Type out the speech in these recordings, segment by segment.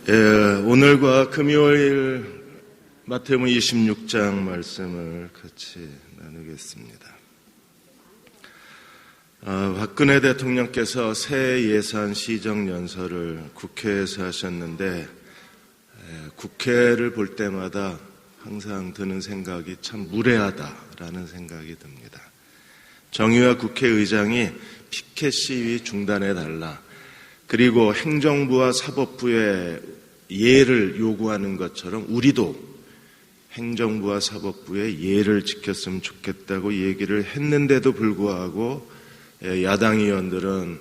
오늘과 금요일 마태복음 26장 말씀을 같이 나누겠습니다. 박근혜 대통령께서 새 예산 시정연설을 국회에서 하셨는데 국회를 볼 때마다 항상 드는 생각이 참 무례하다라는 생각이 듭니다. 정의와 국회의장이 피켓 시위 중단해달라, 그리고 행정부와 사법부의 예를 요구하는 것처럼 우리도 행정부와 사법부의 예를 지켰으면 좋겠다고 얘기를 했는데도 불구하고 야당 의원들은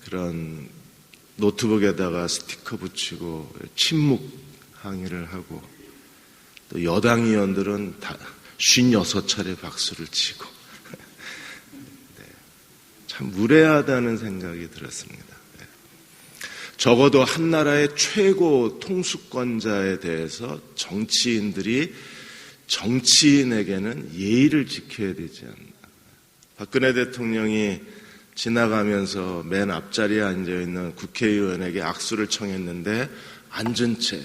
그런 노트북에다가 스티커 붙이고 침묵 항의를 하고, 또 여당 의원들은 다 56차례 박수를 치고 참 무례하다는 생각이 들었습니다. 적어도 한 나라의 최고 통수권자에 대해서 정치인에게는 예의를 지켜야 되지 않나. 박근혜 대통령이 지나가면서 맨 앞자리에 앉아있는 국회의원에게 악수를 청했는데 앉은 채,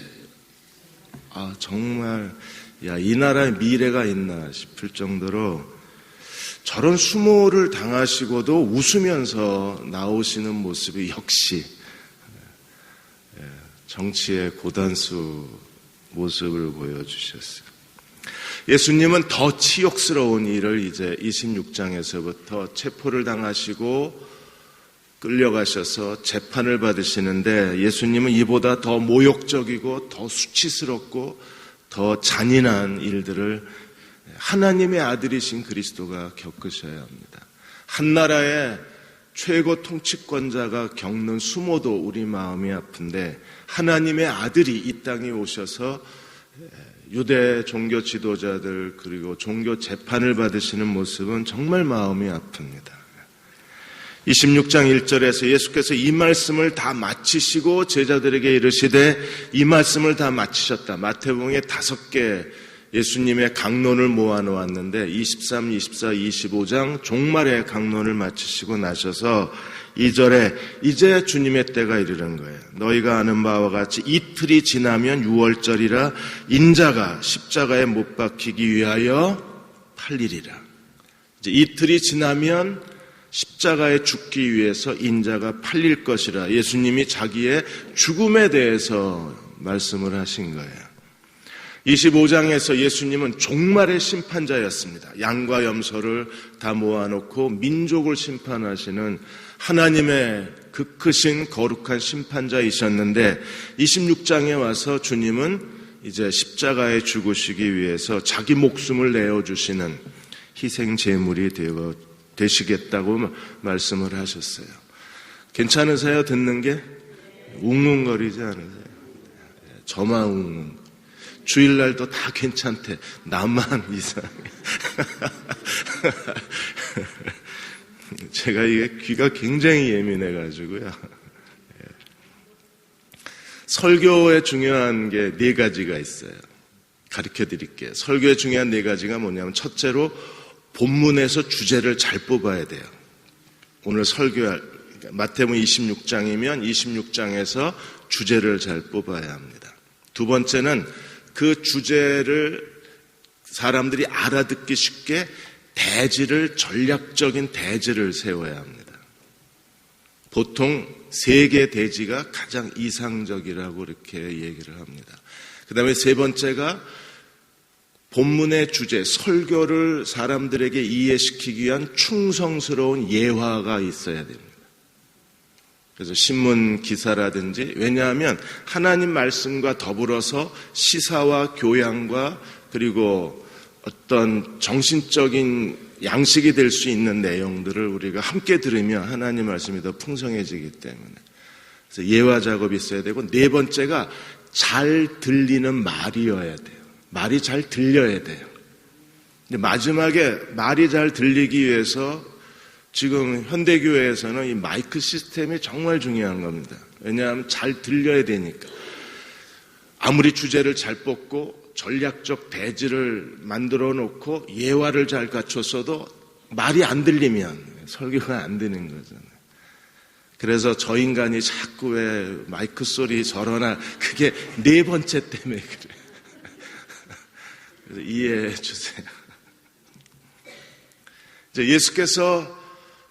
정말 이 나라의 미래가 있나 싶을 정도로 저런 수모를 당하시고도 웃으면서 나오시는 모습이 역시 정치의 고단수 모습을 보여주셨어요. 예수님은 더 치욕스러운 일을 이제 26장에서부터 체포를 당하시고 끌려가셔서 재판을 받으시는데, 예수님은 이보다 더 모욕적이고 더 수치스럽고 더 잔인한 일들을 하나님의 아들이신 그리스도가 겪으셔야 합니다. 한 나라의 최고 통치권자가 겪는 수모도 우리 마음이 아픈데, 하나님의 아들이 이 땅에 오셔서 유대 종교 지도자들 그리고 종교 재판을 받으시는 모습은 정말 마음이 아픕니다. 26장 1절에서 예수께서 이 말씀을 다 마치시고 제자들에게 이르시되, 이 말씀을 다 마치셨다. 마태복음에 5개 예수님의 강론을 모아놓았는데 23, 24, 25장 종말의 강론을 마치시고 나셔서 2절에 이제 주님의 때가 이르는 거예요. 너희가 아는 바와 같이 이틀이 지나면 6월절이라 인자가 십자가에 못 박히기 위하여 팔리리라. 이제 이틀이 지나면 십자가에 죽기 위해서 인자가 팔릴 것이라 예수님이 자기의 죽음에 대해서 말씀을 하신 거예요. 25장에서 예수님은 종말의 심판자였습니다. 양과 염소를 다 모아놓고 민족을 심판하시는 하나님의 그 크신 거룩한 심판자이셨는데, 26장에 와서 주님은 이제 십자가에 죽으시기 위해서 자기 목숨을 내어주시는 희생 제물이 되시겠다고 말씀을 하셨어요. 괜찮으세요? 듣는 게? 웅웅거리지 않으세요? 저만 웅웅. 주일날도 다 괜찮대. 나만 이상해. 제가 이게 귀가 굉장히 예민해가지고요. 설교에 중요한 게 4가지가 있어요. 가르쳐 드릴게요. 설교에 중요한 4가지가 뭐냐면, 첫째로 본문에서 주제를 잘 뽑아야 돼요. 오늘 설교할 마태복음 26장이면 26장에서 주제를 잘 뽑아야 합니다. 두 번째는 그 주제를 사람들이 알아듣기 쉽게 전략적인 대지를 세워야 합니다. 보통 3개 대지가 가장 이상적이라고 이렇게 얘기를 합니다. 그 다음에 3번째가 본문의 주제, 설교를 사람들에게 이해시키기 위한 충성스러운 예화가 있어야 됩니다. 그래서 신문 기사라든지, 왜냐하면 하나님 말씀과 더불어서 시사와 교양과 그리고 어떤 정신적인 양식이 될 수 있는 내용들을 우리가 함께 들으면 하나님 말씀이 더 풍성해지기 때문에, 그래서 예화 작업이 있어야 되고, 4번째가 잘 들리는 말이어야 돼요. 말이 잘 들려야 돼요. 근데 마지막에 말이 잘 들리기 위해서 지금 현대교회에서는 이 마이크 시스템이 정말 중요한 겁니다. 왜냐하면 잘 들려야 되니까. 아무리 주제를 잘 뽑고 전략적 대지를 만들어 놓고 예화를 잘 갖췄어도 말이 안 들리면 설교가 안 되는 거잖아요. 그래서 저 인간이 자꾸 왜 마이크 소리 저러나 그게 네 번째 때문에 그래. 그래서 이해해 주세요. 이제 예수께서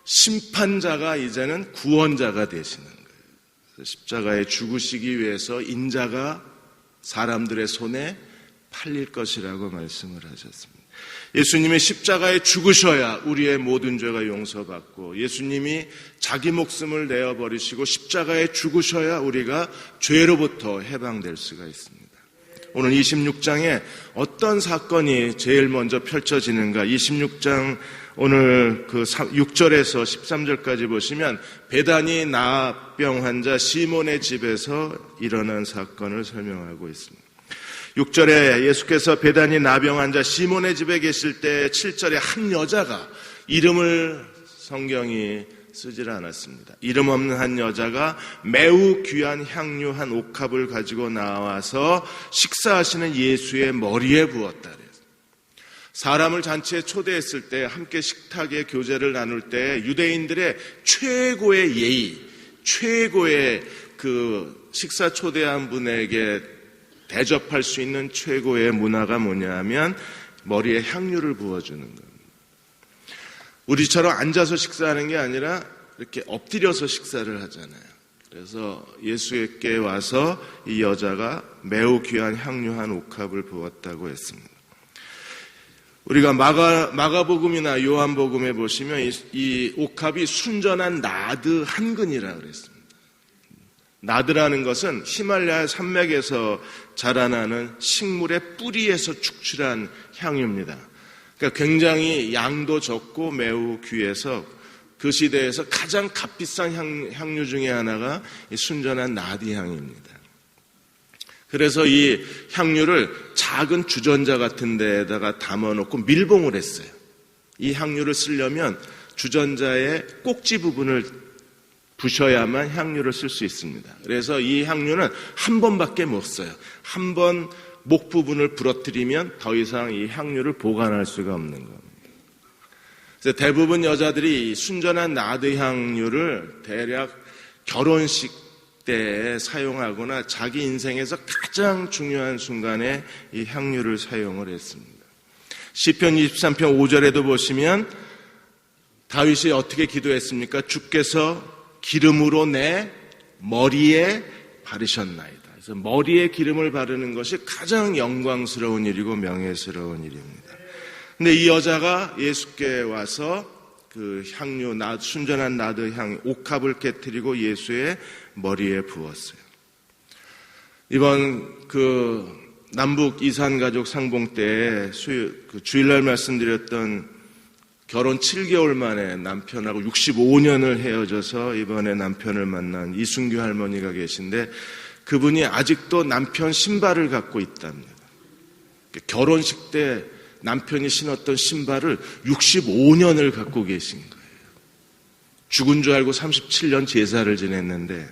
심판자가 이제는 구원자가 되시는 거예요. 십자가에 죽으시기 위해서 인자가 사람들의 손에 팔릴 것이라고 말씀을 하셨습니다. 예수님이 십자가에 죽으셔야 우리의 모든 죄가 용서받고, 예수님이 자기 목숨을 내어버리시고 십자가에 죽으셔야 우리가 죄로부터 해방될 수가 있습니다. 오늘 26장에 어떤 사건이 제일 먼저 펼쳐지는가? 26장 오늘 그 6절에서 13절까지 보시면 베다니 나병 환자 시몬의 집에서 일어난 사건을 설명하고 있습니다. 6절에 예수께서 베다니 나병 환자 시몬의 집에 계실 때 7절에 한 여자가, 이름을 성경이 쓰질 않았습니다. 이름 없는 한 여자가 매우 귀한 향유 한 옥합을 가지고 나와서 식사하시는 예수의 머리에 부었다. 사람을 잔치에 초대했을 때 함께 식탁에 교제를 나눌 때 유대인들의 최고의 예의, 최고의 그 식사 초대한 분에게 대접할 수 있는 최고의 문화가 뭐냐 하면 머리에 향유를 부어주는 겁니다. 우리처럼 앉아서 식사하는 게 아니라 이렇게 엎드려서 식사를 하잖아요. 그래서 예수께 와서 이 여자가 매우 귀한 향유 한 옥합을 부었다고 했습니다. 우리가 마가복음이나 요한복음에 보시면 이 옥합이 순전한 나드 한 근이라고 그랬습니다. 나드라는 것은 히말라야 산맥에서 자라나는 식물의 뿌리에서 축출한 향유입니다. 그러니까 굉장히 양도 적고 매우 귀해서 그 시대에서 가장 값비싼 향유 중에 하나가 이 순전한 나드 향입니다. 그래서 이 향유를 작은 주전자 같은 데에다가 담아놓고 밀봉을 했어요. 이 향유를 쓰려면 주전자의 꼭지 부분을 부셔야만 향유를 쓸 수 있습니다. 그래서 이 향유는 한 번밖에 못 써요. 한 번 목 부분을 부러뜨리면 더 이상 이 향유를 보관할 수가 없는 겁니다. 그래서 대부분 여자들이 이 순전한 나드 향유를 대략 결혼식 때 사용하거나 자기 인생에서 가장 중요한 순간에 이 향유를 사용을 했습니다. 시편 23편 5절에도 보시면 다윗이 어떻게 기도했습니까? 주께서 기름으로 내 머리에 바르셨나이다. 그래서 머리에 기름을 바르는 것이 가장 영광스러운 일이고 명예스러운 일입니다. 근데 이 여자가 예수께 와서 그 향유, 순전한 나드 향, 옥합을 깨뜨리고 예수의 머리에 부었어요. 이번 그 남북 이산가족 상봉 때 주일날 말씀드렸던 결혼 7개월 만에 남편하고 65년을 헤어져서 이번에 남편을 만난 이순규 할머니가 계신데 그분이 아직도 남편 신발을 갖고 있답니다. 결혼식 때 남편이 신었던 신발을 65년을 갖고 계신 거예요. 죽은 줄 알고 37년 제사를 지냈는데,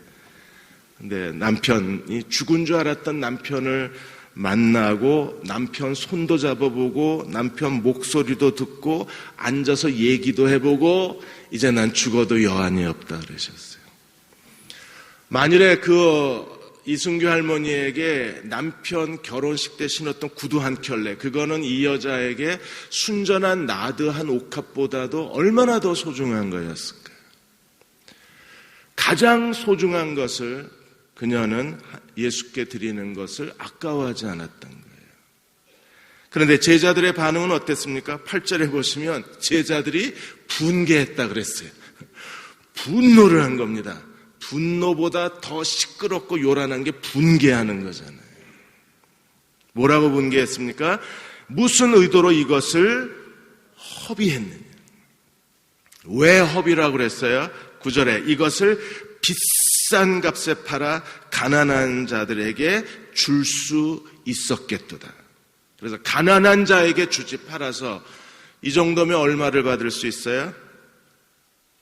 근데 남편이 죽은 줄 알았던 남편을 만나고 남편 손도 잡아보고 남편 목소리도 듣고 앉아서 얘기도 해보고 이제 난 죽어도 여한이 없다 그러셨어요. 만일에 이순규 할머니에게 남편 결혼식 때 신었던 구두 한 켤레, 그거는 이 여자에게 순전한 나드 한 옥합보다도 얼마나 더 소중한 거였을까요? 가장 소중한 것을 그녀는 예수께 드리는 것을 아까워하지 않았던 거예요. 그런데 제자들의 반응은 어땠습니까? 8절에 보시면 제자들이 분개했다 그랬어요. 분노를 한 겁니다. 분노보다 더 시끄럽고 요란한 게 분개하는 거잖아요. 뭐라고 분개했습니까? 무슨 의도로 이것을 허비했느냐. 왜 허비라고 그랬어요? 9절에 이것을 비싼 값에 팔아 가난한 자들에게 줄 수 있었겠도다. 그래서 가난한 자에게 주지, 팔아서 이 정도면 얼마를 받을 수 있어요?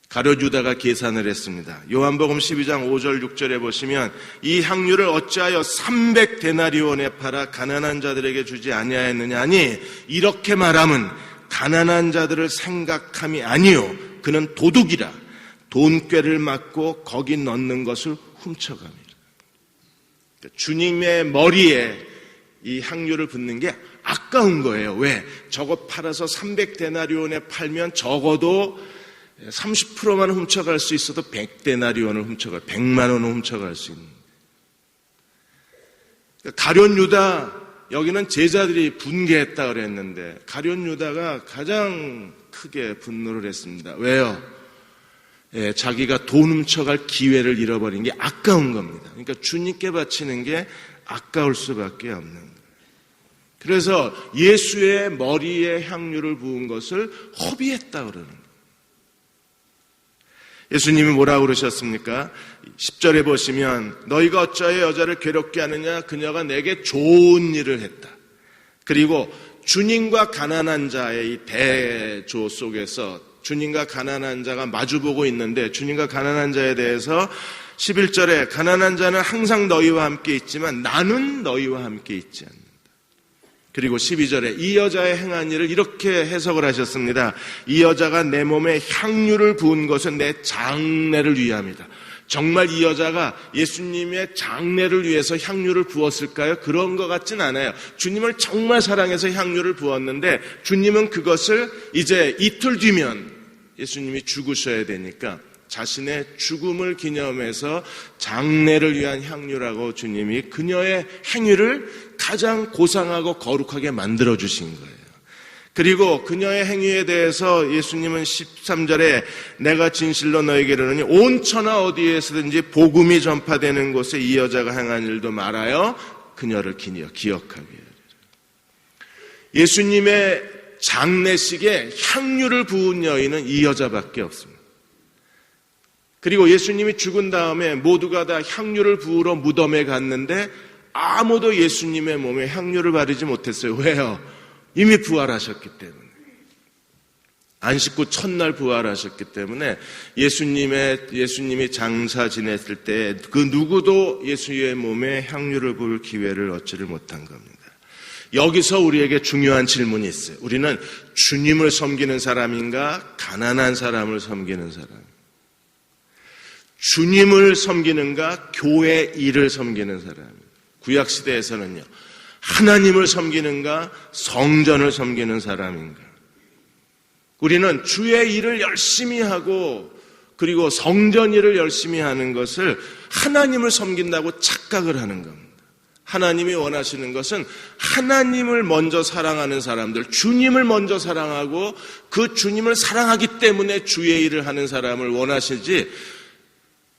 가룟 유다가 계산을 했습니다. 요한복음 12장 5절 6절에 보시면 이 향유를 어찌하여 300데나리온에 팔아 가난한 자들에게 주지 아니하였느냐 하니 이렇게 말하면 가난한 자들을 생각함이 아니요 그는 도둑이라 돈꾀를 맞고 거기 넣는 것을 훔쳐갑니다. 주님의 머리에 이 향유를 붓는 게 아까운 거예요. 왜? 저거 팔아서 300데나리온에 팔면 적어도 30%만 훔쳐갈 수 있어도 100데나리온을 100만 원을 훔쳐갈 수 있는. 가룟 유다, 여기는 제자들이 분개했다 그랬는데 가룟 유다가 가장 크게 분노를 했습니다. 왜요? 자기가 돈 훔쳐갈 기회를 잃어버린 게 아까운 겁니다. 그러니까 주님께 바치는 게 아까울 수밖에 없는 거예요. 그래서 예수의 머리에 향유를 부은 것을 허비했다 그러는 거예요. 예수님이 뭐라고 그러셨습니까? 10절에 보시면 너희가 어찌하여 여자를 괴롭게 하느냐? 그녀가 내게 좋은 일을 했다. 그리고 주님과 가난한 자의 이 대조 속에서 주님과 가난한 자가 마주보고 있는데 주님과 가난한 자에 대해서 11절에 가난한 자는 항상 너희와 함께 있지만 나는 너희와 함께 있지 않는다. 그리고 12절에 이 여자의 행한 일을 이렇게 해석을 하셨습니다. 이 여자가 내 몸에 향유를 부은 것은 내 장례를 위함이다. 정말 이 여자가 예수님의 장례를 위해서 향유를 부었을까요? 그런 것 같진 않아요. 주님을 정말 사랑해서 향유를 부었는데 주님은 그것을 이제 이틀 뒤면 예수님이 죽으셔야 되니까 자신의 죽음을 기념해서 장례를 위한 향유라고 주님이 그녀의 행위를 가장 고상하고 거룩하게 만들어주신 거예요. 그리고 그녀의 행위에 대해서 예수님은 13절에 내가 진실로 너에게 이르노니 온 천하 어디에서든지 복음이 전파되는 곳에 이 여자가 행한 일도 말하여 그녀를 기억하게 하리라. 예수님의 장례식에 향유를 부은 여인은 이 여자밖에 없습니다. 그리고 예수님이 죽은 다음에 모두가 다 향유를 부으러 무덤에 갔는데 아무도 예수님의 몸에 향유를 바르지 못했어요. 왜요? 이미 부활하셨기 때문에. 안식구 첫날 부활하셨기 때문에 예수님이 장사 지냈을 때 그 누구도 예수의 몸에 향유를 부을 기회를 얻지를 못한 겁니다. 여기서 우리에게 중요한 질문이 있어요. 우리는 주님을 섬기는 사람인가? 가난한 사람을 섬기는 사람? 주님을 섬기는가? 교회 일을 섬기는 사람? 구약시대에서는요. 하나님을 섬기는가? 성전을 섬기는 사람인가? 우리는 주의 일을 열심히 하고 그리고 성전 일을 열심히 하는 것을 하나님을 섬긴다고 착각을 하는 겁니다. 하나님이 원하시는 것은 하나님을 먼저 사랑하는 사람들, 주님을 먼저 사랑하고 그 주님을 사랑하기 때문에 주의 일을 하는 사람을 원하시지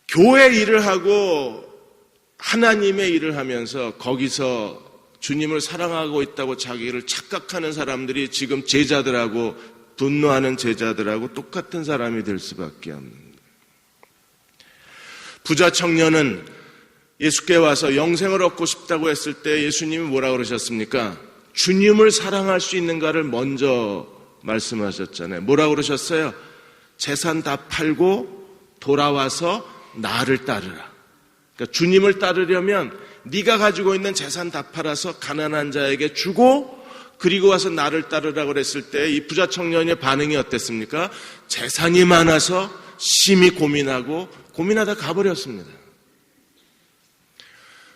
교회 일을 하고 하나님의 일을 하면서 거기서 주님을 사랑하고 있다고 자기를 착각하는 사람들이 지금 제자들하고 분노하는 제자들하고 똑같은 사람이 될 수밖에 없는 거예요. 부자 청년은 예수께 와서 영생을 얻고 싶다고 했을 때 예수님이 뭐라고 그러셨습니까? 주님을 사랑할 수 있는가를 먼저 말씀하셨잖아요. 뭐라고 그러셨어요? 재산 다 팔고 돌아와서 나를 따르라. 그러니까 주님을 따르려면 네가 가지고 있는 재산 다 팔아서 가난한 자에게 주고 그리고 와서 나를 따르라고 그랬을 때 이 부자 청년의 반응이 어땠습니까? 재산이 많아서 심히 고민하다 가버렸습니다.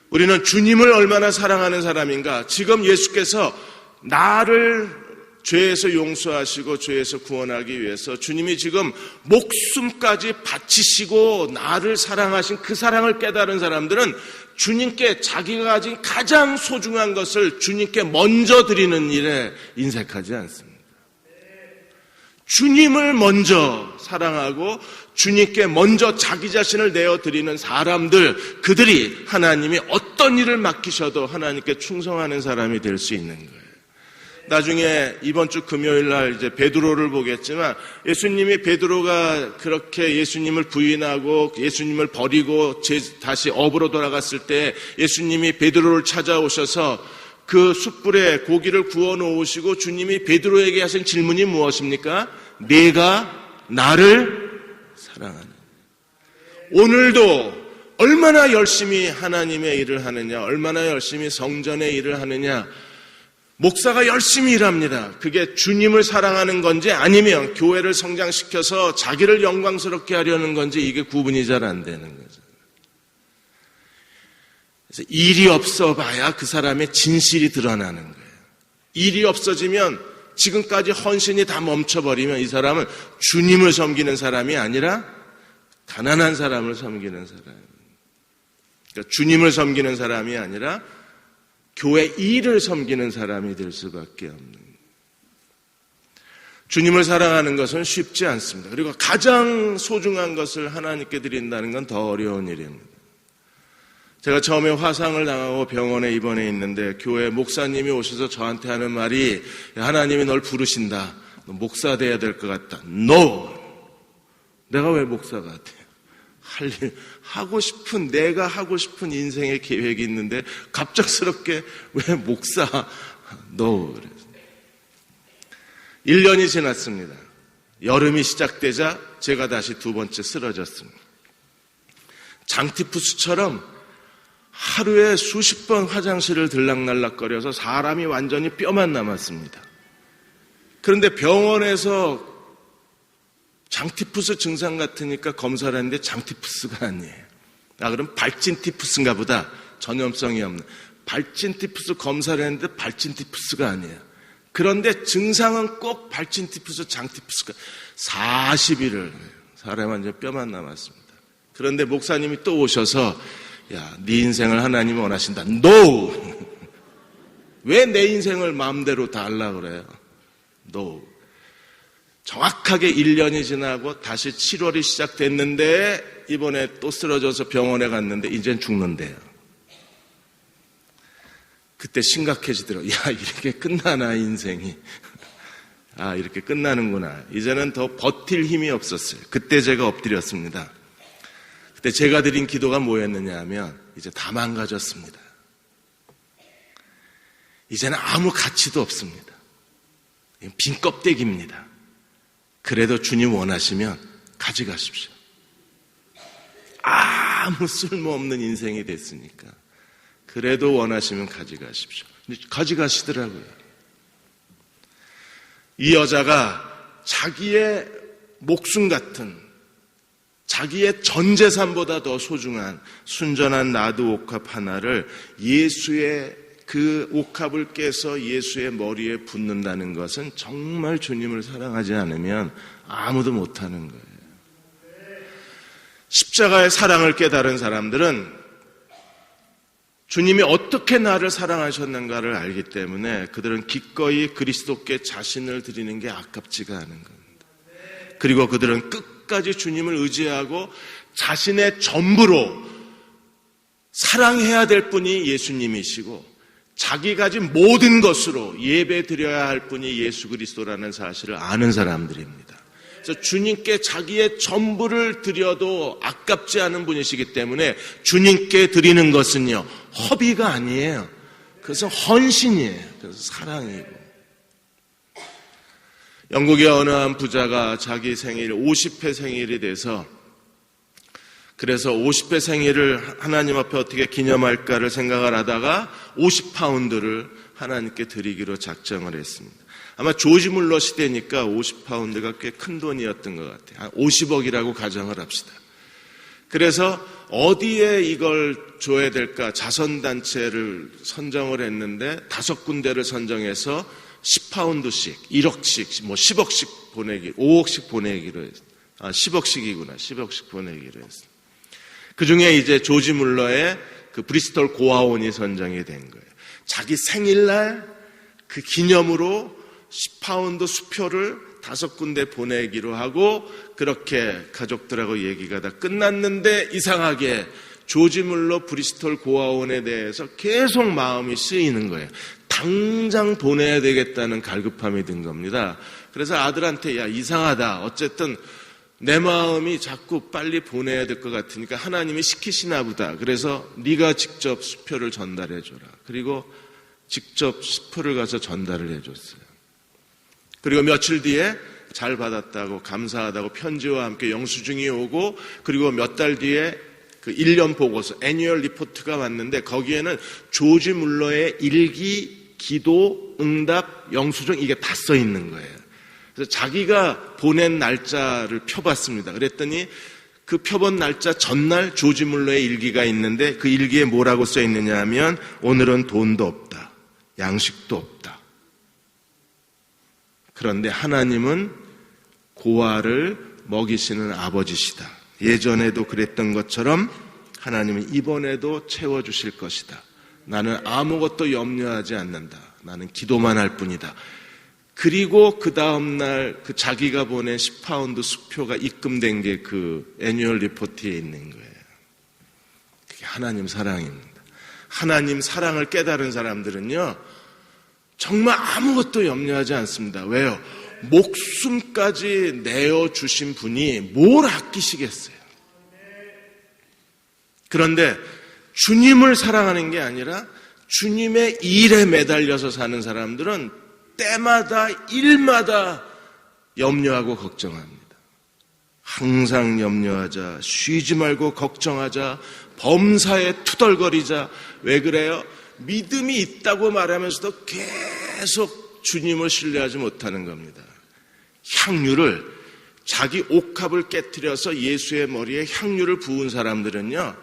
우리는 주님을 얼마나 사랑하는 사람인가? 지금 예수께서 나를 죄에서 용서하시고 죄에서 구원하기 위해서 주님이 지금 목숨까지 바치시고 나를 사랑하신 그 사랑을 깨달은 사람들은 주님께 자기가 가진 가장 소중한 것을 주님께 먼저 드리는 일에 인색하지 않습니다. 주님을 먼저 사랑하고 주님께 먼저 자기 자신을 내어드리는 사람들, 그들이 하나님이 어떤 일을 맡기셔도 하나님께 충성하는 사람이 될 수 있는 거예요. 나중에 이번 주 금요일 날 이제 베드로를 보겠지만 예수님이 베드로가 그렇게 예수님을 부인하고 예수님을 버리고 다시 업으로 돌아갔을 때 예수님이 베드로를 찾아오셔서 그 숯불에 고기를 구워 놓으시고 주님이 베드로에게 하신 질문이 무엇입니까? 네가 나를 사랑하느냐. 오늘도 얼마나 열심히 하나님의 일을 하느냐, 얼마나 열심히 성전의 일을 하느냐, 목사가 열심히 일합니다. 그게 주님을 사랑하는 건지 아니면 교회를 성장시켜서 자기를 영광스럽게 하려는 건지 이게 구분이 잘 안 되는 거죠. 그래서 일이 없어 봐야 그 사람의 진실이 드러나는 거예요. 일이 없어지면 지금까지 헌신이 다 멈춰버리면 이 사람은 주님을 섬기는 사람이 아니라 가난한 사람을 섬기는 사람. 그러니까 주님을 섬기는 사람이 아니라 교회 일을 섬기는 사람이 될 수밖에 없는. 주님을 사랑하는 것은 쉽지 않습니다. 그리고 가장 소중한 것을 하나님께 드린다는 건 더 어려운 일입니다. 제가 처음에 화상을 당하고 병원에 입원해 있는데 교회 목사님이 오셔서 저한테 하는 말이 하나님이 널 부르신다. 너 목사 돼야 될 것 같다. No! 내가 왜 목사가 돼? 할 일, 내가 하고 싶은 인생의 계획이 있는데 갑작스럽게 왜 목사? No! 1년이 지났습니다. 여름이 시작되자 제가 다시 두 번째 쓰러졌습니다. 장티푸스처럼 하루에 수십 번 화장실을 들락날락거려서 사람이 완전히 뼈만 남았습니다. 그런데 병원에서 장티푸스 증상 같으니까 검사를 했는데 장티푸스가 아니에요. 그럼 발진티푸스인가 보다. 전염성이 없는. 발진티푸스 검사를 했는데 발진티푸스가 아니에요. 그런데 증상은 꼭 발진티푸스, 장티푸스가 40일을 사람이 완전 뼈만 남았습니다. 그런데 목사님이 또 오셔서 야, 네 인생을 하나님이 원하신다. No! 왜 내 인생을 마음대로 다 하려고 그래요? No. 정확하게 1년이 지나고 다시 7월이 시작됐는데 이번에 또 쓰러져서 병원에 갔는데 이젠 죽는데요. 그때 심각해지더라고요. 야, 이렇게 끝나나 인생이. 아, 이렇게 끝나는구나. 이제는 더 버틸 힘이 없었어요. 그때 제가 엎드렸습니다. 그때 제가 드린 기도가 뭐였느냐 하면 이제 다 망가졌습니다. 이제는 아무 가치도 없습니다. 빈 껍데기입니다. 그래도 주님 원하시면 가져가십시오. 아무 쓸모없는 인생이 됐으니까 그래도 원하시면 가져가십시오. 가져가시더라고요. 이 여자가 자기의 목숨 같은 자기의 전 재산보다 더 소중한 순전한 나드 옥합 하나를 예수의 그 옥합을 깨서 예수의 머리에 붓는다는 것은 정말 주님을 사랑하지 않으면 아무도 못하는 거예요. 십자가의 사랑을 깨달은 사람들은 주님이 어떻게 나를 사랑하셨는가를 알기 때문에 그들은 기꺼이 그리스도께 자신을 드리는 게 아깝지가 않은 겁니다. 그리고 그들은 끝까지 주님을 의지하고 자신의 전부로 사랑해야 될 분이 예수님이시고 자기 가진 모든 것으로 예배 드려야 할 분이 예수 그리스도라는 사실을 아는 사람들입니다. 그래서 주님께 자기의 전부를 드려도 아깝지 않은 분이시기 때문에 주님께 드리는 것은요, 허비가 아니에요. 그래서 헌신이에요. 그래서 사랑이고. 영국의 어느 한 부자가 자기 생일 50회 생일이 돼서 그래서 50회 생일을 하나님 앞에 어떻게 기념할까를 생각을 하다가 50파운드를 하나님께 드리기로 작정을 했습니다. 아마 조지 물러 시대니까 50파운드가 꽤 큰 돈이었던 것 같아요. 한 50억이라고 가정을 합시다. 그래서 어디에 이걸 줘야 될까 자선단체를 선정을 했는데 5군데를 선정해서 10파운드씩, 1억씩, 10억씩 보내기, 5억씩 보내기로 했어요. 10억씩이구나. 10억씩 보내기로 했어요. 그 중에 이제 조지 물러의 그 브리스톨 고아원이 선정이 된 거예요. 자기 생일날 그 기념으로 10파운드 수표를 5군데 보내기로 하고 그렇게 가족들하고 얘기가 다 끝났는데 이상하게 조지 물러 브리스톨 고아원에 대해서 계속 마음이 쓰이는 거예요. 당장 보내야 되겠다는 갈급함이 든 겁니다. 그래서 아들한테 야 이상하다. 어쨌든 내 마음이 자꾸 빨리 보내야 될 것 같으니까 하나님이 시키시나 보다. 그래서 네가 직접 수표를 전달해 줘라. 그리고 직접 수표를 가서 전달을 해줬어요. 그리고 며칠 뒤에 잘 받았다고 감사하다고 편지와 함께 영수증이 오고 그리고 몇 달 뒤에 그 1년 보고서 애니얼 리포트가 왔는데 거기에는 조지 물러의 일기 기도, 응답, 영수증 이게 다 써 있는 거예요. 그래서 자기가 보낸 날짜를 펴봤습니다. 그랬더니 그 펴본 날짜 전날 조지 물러의 일기가 있는데 그 일기에 뭐라고 써 있느냐 하면 오늘은 돈도 없다. 양식도 없다. 그런데 하나님은 고아를 먹이시는 아버지시다. 예전에도 그랬던 것처럼 하나님은 이번에도 채워주실 것이다. 나는 아무것도 염려하지 않는다. 나는 기도만 할 뿐이다. 그리고 그 다음날 그 자기가 보낸 10파운드 수표가 입금된 게 그 애뉴얼 리포트에 있는 거예요. 그게 하나님 사랑입니다. 하나님 사랑을 깨달은 사람들은요, 정말 아무것도 염려하지 않습니다. 왜요? 목숨까지 내어주신 분이 뭘 아끼시겠어요? 그런데 주님을 사랑하는 게 아니라 주님의 일에 매달려서 사는 사람들은 때마다 일마다 염려하고 걱정합니다. 항상 염려하자, 쉬지 말고 걱정하자, 범사에 투덜거리자. 왜 그래요? 믿음이 있다고 말하면서도 계속 주님을 신뢰하지 못하는 겁니다. 향유를, 자기 옥합을 깨트려서 예수의 머리에 향유를 부은 사람들은요,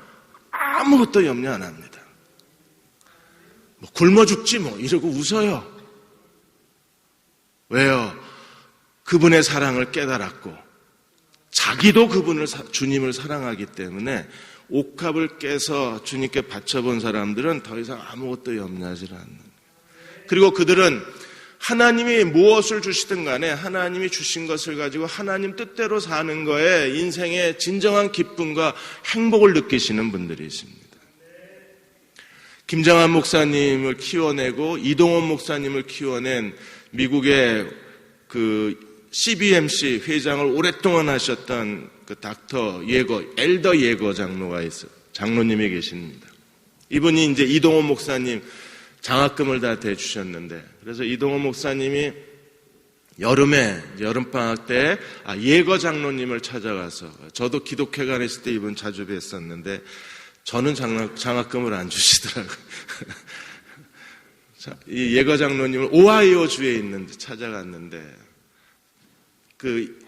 아무것도 염려 안 합니다. 굶어 죽지 이러고 웃어요. 왜요? 그분의 사랑을 깨달았고 자기도 주님을 사랑하기 때문에 옥합을 깨서 주님께 바쳐본 사람들은 더 이상 아무것도 염려하지 않는 거예요. 그리고 그들은 하나님이 무엇을 주시든 간에 하나님이 주신 것을 가지고 하나님 뜻대로 사는 거에 인생의 진정한 기쁨과 행복을 느끼시는 분들이 있습니다. 김정한 목사님을 키워내고 이동원 목사님을 키워낸 미국의 그 CBMC 회장을 오랫동안 하셨던 그 닥터 예거, 엘더 예거 장로가 있어요. 장로님이 계십니다. 이분이 이제 이동원 목사님 장학금을 다 대주셨는데, 그래서 이동원 목사님이 여름방학 때 예거 장로님을 찾아가서, 저도 기독회관 있을 때 이분 자주 뵀었는데 저는 장학금을 안 주시더라고요. 이 예거 장로님을 오하이오 주에 있는데 찾아갔는데, 그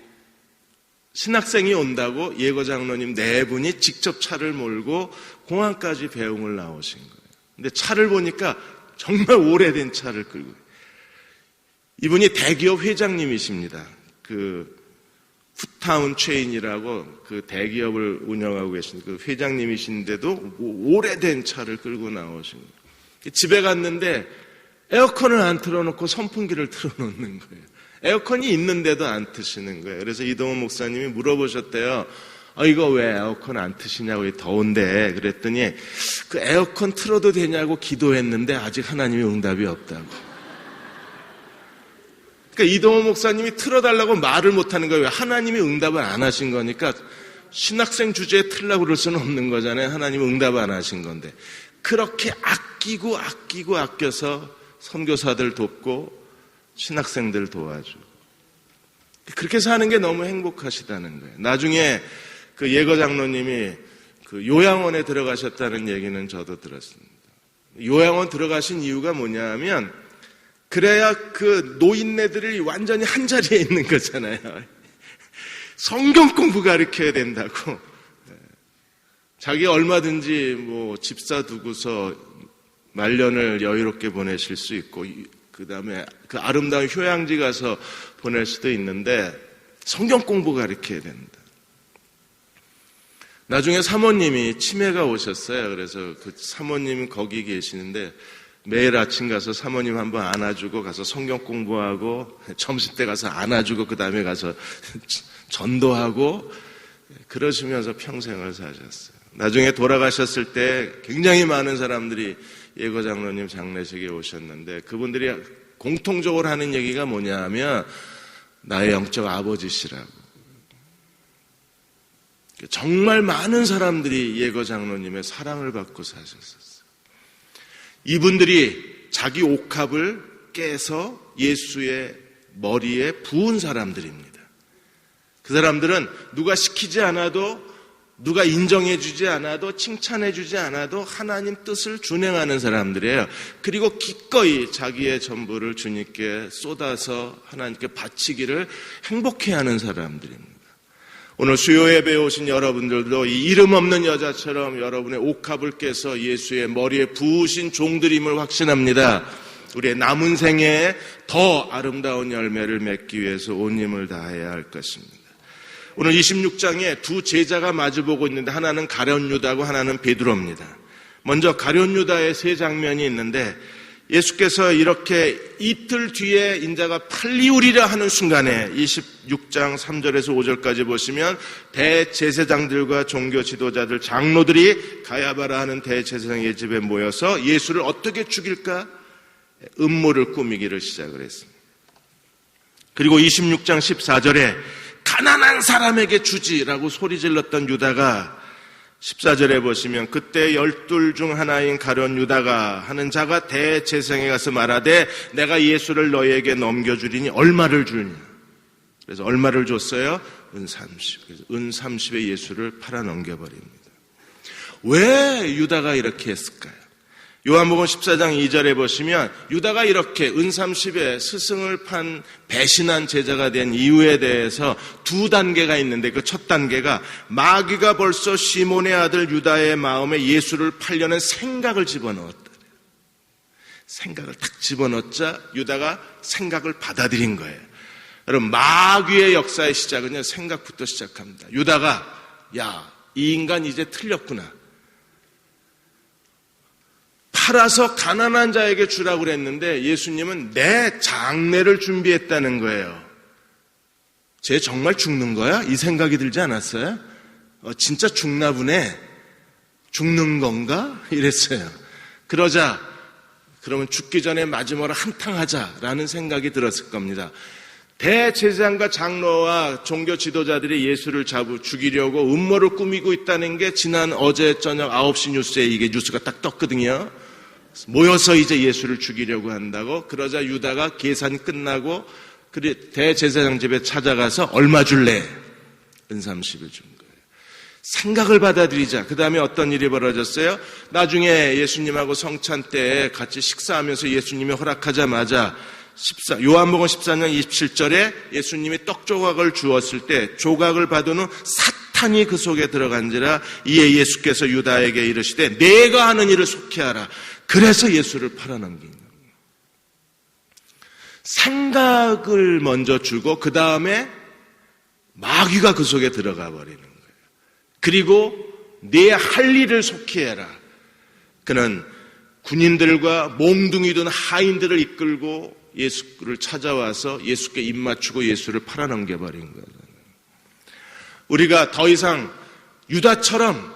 신학생이 온다고 예거 장로님 4분이 직접 차를 몰고 공항까지 배웅을 나오신 거예요. 근데 차를 보니까 정말 오래된 차를 끌고, 이분이 대기업 회장님이십니다. 그 푸타운 체인이라고 그 대기업을 운영하고 계신 그 회장님이신데도 오래된 차를 끌고 나오신 거예요. 집에 갔는데 에어컨을 안 틀어놓고 선풍기를 틀어놓는 거예요. 에어컨이 있는데도 안 트시는 거예요. 그래서 이동원 목사님이 물어보셨대요. 이거 왜 에어컨 안 트시냐고, 더운데. 그랬더니 그 에어컨 틀어도 되냐고 기도했는데 아직 하나님의 응답이 없다고. 그러니까 이동원 목사님이 틀어달라고 말을 못하는 거예요. 하나님이 응답을 안 하신 거니까 신학생 주제에 틀라고 그럴 수는 없는 거잖아요. 하나님이 응답 안 하신 건데. 그렇게 아껴서 선교사들 돕고 신학생들 도와주고 그렇게 사는 게 너무 행복하시다는 거예요. 나중에 그 예거 장로님이 그 요양원에 들어가셨다는 얘기는 저도 들었습니다. 요양원 들어가신 이유가 뭐냐 하면, 그래야 그 노인네들이 완전히 한 자리에 있는 거잖아요. 성경 공부 가르쳐야 된다고. 자기 얼마든지 집사 두고서 말년을 여유롭게 보내실 수 있고, 그 다음에 그 아름다운 휴양지 가서 보낼 수도 있는데 성경 공부 가르쳐야 된다. 나중에 사모님이 치매가 오셨어요. 그래서 그 사모님은 거기 계시는데 매일 아침 가서 사모님 한번 안아주고 가서 성경 공부하고, 점심 때 가서 안아주고 그 다음에 가서 전도하고, 그러시면서 평생을 사셨어요. 나중에 돌아가셨을 때 굉장히 많은 사람들이 예거 장로님 장례식에 오셨는데, 그분들이 공통적으로 하는 얘기가 뭐냐 하면 나의 영적 아버지시라고. 정말 많은 사람들이 예거 장로님의 사랑을 받고 사셨었어요. 이분들이 자기 옥합을 깨서 예수의 머리에 부은 사람들입니다. 그 사람들은 누가 시키지 않아도 누가 인정해주지 않아도 칭찬해주지 않아도 하나님 뜻을 준행하는 사람들이에요. 그리고 기꺼이 자기의 전부를 주님께 쏟아서 하나님께 바치기를 행복해하는 사람들입니다. 오늘 수요 예배에 오신 여러분들도 이 이름 없는 여자처럼 여러분의 옥합을 깨서 예수의 머리에 부으신 종들임을 확신합니다. 우리의 남은 생에 더 아름다운 열매를 맺기 위해서 온 힘을 다해야 할 것입니다. 오늘 26장에 두 제자가 마주보고 있는데 하나는 가룟 유다고 하나는 베드로입니다. 먼저 가룟 유다의 세 장면이 있는데 예수께서 이렇게 이틀 뒤에 인자가 팔리우리라 하는 순간에 26장 3절에서 5절까지 보시면 대제사장들과 종교 지도자들 장로들이 가야바라 하는 대제사장의 집에 모여서 예수를 어떻게 죽일까 음모를 꾸미기를 시작을 했습니다. 그리고 26장 14절에 가난한 사람에게 주지라고 소리질렀던 유다가 14절에 보시면 그때 12 중 하나인 가룟 유다가 하는 자가 대제사장에 가서 말하되 내가 예수를 너희에게 넘겨주리니 얼마를 주냐. 그래서 얼마를 줬어요? 은 30. 그래서 은 30에 예수를 팔아 넘겨버립니다. 왜 유다가 이렇게 했을까요? 요한복음 14장 2절에 보시면 유다가 이렇게 은 30에 스승을 판 배신한 제자가 된 이유에 대해서 두 단계가 있는데 그 첫 단계가 마귀가 벌써 시몬의 아들 유다의 마음에 예수를 팔려는 생각을 집어넣었다. 생각을 딱 집어넣자 유다가 생각을 받아들인 거예요. 여러분 마귀의 역사의 시작은요 생각부터 시작합니다. 유다가 야, 이 인간 이제 틀렸구나. 팔아서 가난한 자에게 주라고 그랬는데 예수님은 내 장례를 준비했다는 거예요. 쟤 정말 죽는 거야? 이 생각이 들지 않았어요? 진짜 죽나 보네. 죽는 건가? 이랬어요. 그러자 그러면 죽기 전에 마지막으로 한탕 하자라는 생각이 들었을 겁니다. 대제사장과 장로와 종교 지도자들이 예수를 죽이려고 음모를 꾸미고 있다는 게 지난 어제 저녁 9시 뉴스에 이게 뉴스가 딱 떴거든요. 모여서 이제 예수를 죽이려고 한다고. 그러자 유다가 계산 끝나고 대제사장 집에 찾아가서 얼마 줄래? 은 30을 준 거예요. 생각을 받아들이자. 그 다음에 어떤 일이 벌어졌어요? 나중에 예수님하고 성찬 때 같이 식사하면서 예수님이 허락하자마자 요한복음 14장 27절에 예수님이 떡 조각을 주었을 때 조각을 받은 후 사탄이 그 속에 들어간지라 이에 예수께서 유다에게 이르시되 내가 하는 일을 속히 하라. 그래서 예수를 팔아넘긴 겁니다. 생각을 먼저 주고 그 다음에 마귀가 그 속에 들어가 버리는 거예요. 그리고 내 할 일을 속히 해라. 그는 군인들과 몽둥이든 하인들을 이끌고 예수를 찾아와서 예수께 입 맞추고 예수를 팔아넘겨버린 거예요. 우리가 더 이상 유다처럼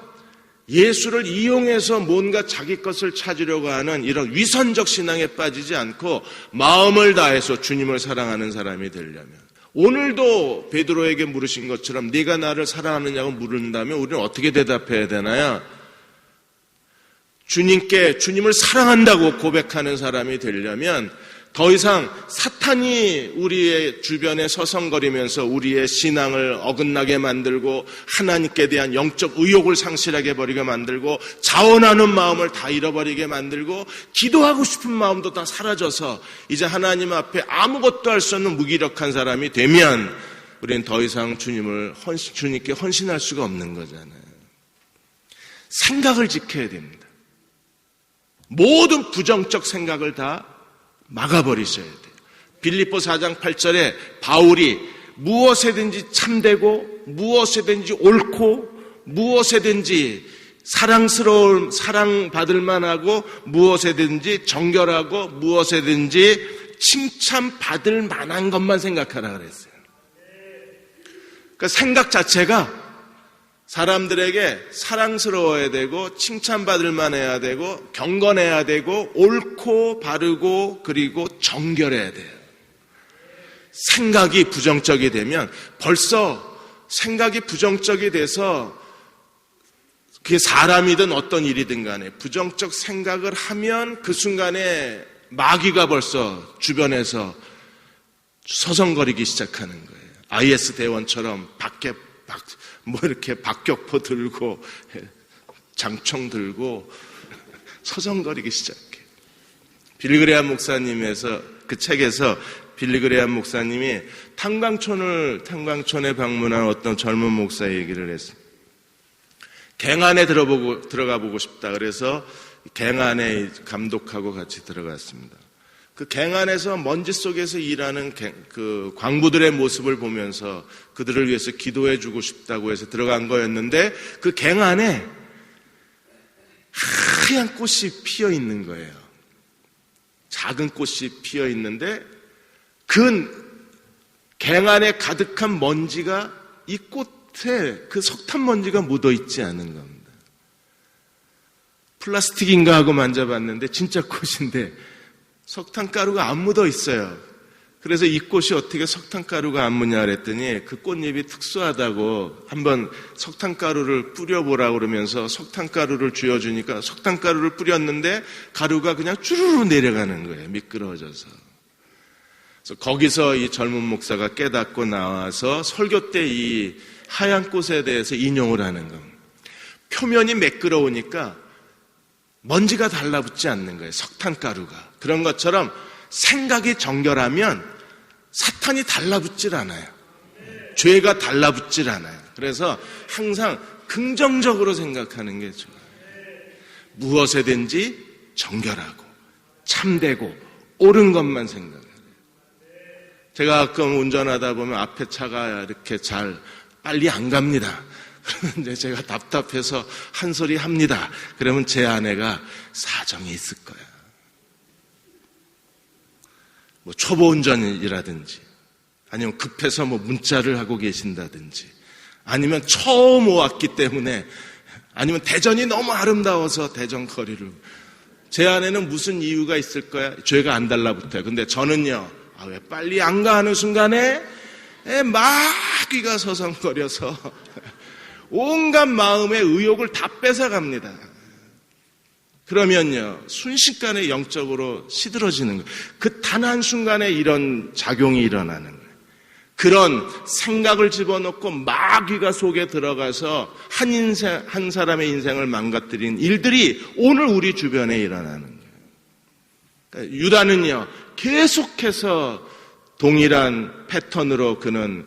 예수를 이용해서 뭔가 자기 것을 찾으려고 하는 이런 위선적 신앙에 빠지지 않고 마음을 다해서 주님을 사랑하는 사람이 되려면 오늘도 베드로에게 물으신 것처럼 네가 나를 사랑하느냐고 물은다면 우리는 어떻게 대답해야 되나요? 주님을 사랑한다고 고백하는 사람이 되려면 더 이상 사탄이 우리의 주변에 서성거리면서 우리의 신앙을 어긋나게 만들고 하나님께 대한 영적 의욕을 상실하게 버리게 만들고 자원하는 마음을 다 잃어버리게 만들고 기도하고 싶은 마음도 다 사라져서 이제 하나님 앞에 아무것도 할 수 없는 무기력한 사람이 되면 우리는 더 이상 주님께 헌신할 수가 없는 거잖아요. 생각을 지켜야 됩니다. 모든 부정적 생각을 다 막아버리셔야 돼요. 빌립보 4장 8절에 바울이 무엇에든지 참되고 무엇에든지 옳고 무엇에든지 사랑받을 만하고 무엇에든지 정결하고 무엇에든지 칭찬받을 만한 것만 생각하라 그랬어요. 그러니까 생각 자체가 사람들에게 사랑스러워야 되고 칭찬받을 만해야 되고 경건해야 되고 옳고 바르고 그리고 정결해야 돼요. 생각이 부정적이 되면 벌써 생각이 부정적이 돼서 그게 사람이든 어떤 일이든 간에 부정적 생각을 하면 그 순간에 마귀가 벌써 주변에서 서성거리기 시작하는 거예요. IS 대원처럼 밖에 뭐 이렇게 박격포 들고 장총 들고 서성거리기 시작해. 빌리그레암 목사님에서 그 책에서 빌리그레암 목사님이 탄광촌에 방문한 어떤 젊은 목사 얘기를 했습니다. 갱안에 들어가 보고 싶다. 그래서 갱안에 감독하고 같이 들어갔습니다. 그 갱안에서 먼지 속에서 일하는 그 광부들의 모습을 보면서 그들을 위해서 기도해 주고 싶다고 해서 들어간 거였는데 그 갱안에 하얀 꽃이 피어 있는 거예요. 작은 꽃이 피어 있는데 그 갱안에 가득한 먼지가 이 꽃에 그 석탄 먼지가 묻어 있지 않은 겁니다. 플라스틱인가 하고 만져봤는데 진짜 꽃인데 석탄가루가 안 묻어 있어요. 그래서 이 꽃이 어떻게 석탄가루가 안 묻냐 그랬더니 그 꽃잎이 특수하다고 한번 석탄가루를 뿌려보라고 그러면서 석탄가루를 쥐어주니까 석탄가루를 뿌렸는데 가루가 그냥 쭈루루 내려가는 거예요. 미끄러워져서. 그래서 거기서 이 젊은 목사가 깨닫고 나와서 설교 때 이 하얀 꽃에 대해서 인용을 하는 겁니다. 표면이 매끄러우니까 먼지가 달라붙지 않는 거예요. 석탄가루가. 그런 것처럼 생각이 정결하면 사탄이 달라붙질 않아요. 죄가 달라붙질 않아요. 그래서 항상 긍정적으로 생각하는 게 좋아요. 무엇에든지 정결하고 참되고 옳은 것만 생각해요. 제가 가끔 운전하다 보면 앞에 차가 이렇게 잘 빨리 안 갑니다. 그런데 제가 답답해서 한 소리 합니다. 그러면 제 아내가 사정이 있을 거야. 뭐 초보 운전이라든지 아니면 급해서 뭐 문자를 하고 계신다든지 아니면 처음 왔기 때문에 아니면 대전이 너무 아름다워서 대전 거리를 제 아내는 무슨 이유가 있을 거야? 죄가 안 달라붙어요. 근데 저는요, 왜 빨리 안 가 하는 순간에 마귀가 서성거려서 온갖 마음의 의욕을 다 뺏어갑니다. 그러면요, 순식간에 영적으로 시들어지는 거예요. 그 단 한순간에 이런 작용이 일어나는 거예요. 그런 생각을 집어넣고 마귀가 속에 들어가서 한 사람의 인생을 망가뜨린 일들이 오늘 우리 주변에 일어나는 거예요. 그러니까 유다는요, 계속해서 동일한 패턴으로 그는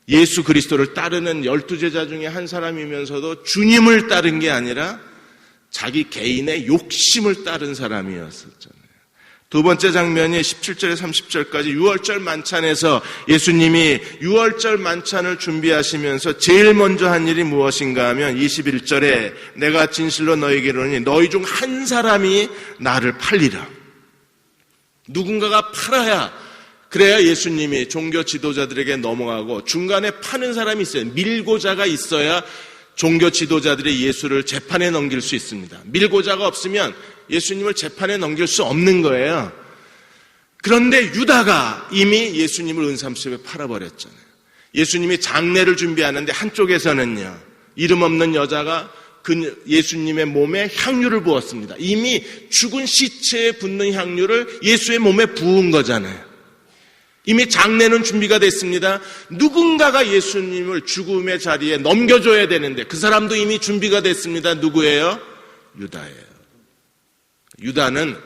예수 그리스도를 따르는 12제자 중에 한 사람이면서도 주님을 따른 게 아니라 자기 개인의 욕심을 따른 사람이었었잖아요. 두 번째 장면이 17절에 30절까지 유월절 만찬에서 예수님이 유월절 만찬을 준비하시면서 제일 먼저 한 일이 무엇인가 하면 21절에 내가 진실로 너희에게 이르노니 너희 중 한 사람이 나를 팔리라. 누군가가 팔아야 그래야 예수님이 종교 지도자들에게 넘어가고 중간에 파는 사람이 있어요. 밀고자가 있어야 종교 지도자들이 예수를 재판에 넘길 수 있습니다. 밀고자가 없으면 예수님을 재판에 넘길 수 없는 거예요. 그런데 유다가 이미 예수님을 은삼십에 팔아버렸잖아요. 예수님이 장례를 준비하는데 한쪽에서는요, 이름 없는 여자가 그 예수님의 몸에 향유를 부었습니다. 이미 죽은 시체에 붓는 향유를 예수의 몸에 부은 거잖아요. 이미 장례는 준비가 됐습니다. 누군가가 예수님을 죽음의 자리에 넘겨줘야 되는데 그 사람도 이미 준비가 됐습니다. 누구예요? 유다예요. 유다는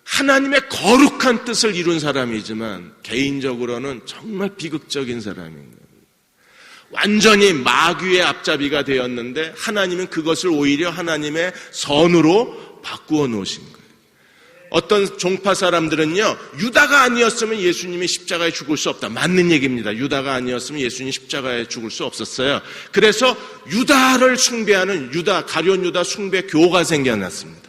하나님의 거룩한 뜻을 이룬 사람이지만 개인적으로는 정말 비극적인 사람인 거예요. 완전히 마귀의 앞잡이가 되었는데 하나님은 그것을 오히려 하나님의 선으로 바꾸어 놓으신 거예요. 어떤 종파 사람들은요, 유다가 아니었으면 예수님이 십자가에 죽을 수 없다. 맞는 얘기입니다. 유다가 아니었으면 예수님이 십자가에 죽을 수 없었어요. 그래서 유다를 숭배하는 가룟 유다 숭배 교가 생겨났습니다.